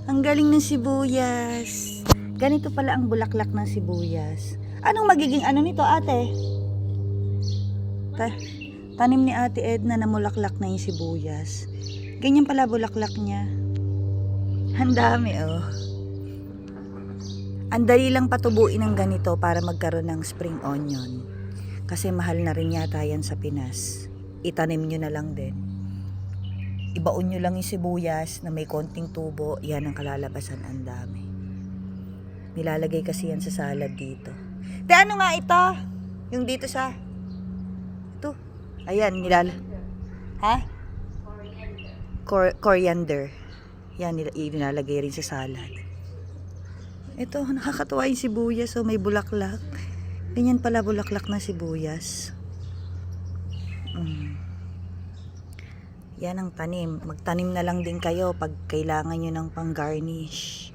Ang galing ng sibuyas. Ganito pala ang bulaklak ng sibuyas. Anong magiging ano nito, ate? Tanim ni Ate Edna na mulaklak na yung sibuyas. Ganyan pala bulaklak niya. Ang dami, oh. Ang dali lang patubuin ng ganito para magkaroon ng spring onion. Kasi mahal na rin yata yan sa Pinas. Itanim nyo na lang din. Ibaon nyo lang yung sibuyas na may konting tubo. Yan ang kalalabasan, ang dami. Nilalagay kasi yan sa salad dito. Te, ano nga ito? Yung dito sa... Ito. Ayan, Ha? Coriander. Yan, nilalagay rin sa salad. Ito, nakakatuwa yung sibuyas. So, may bulaklak. Ganyan pala bulaklak na sibuyas. Yan ang tanim. Magtanim na lang din kayo pag kailangan nyo ng pang-garnish.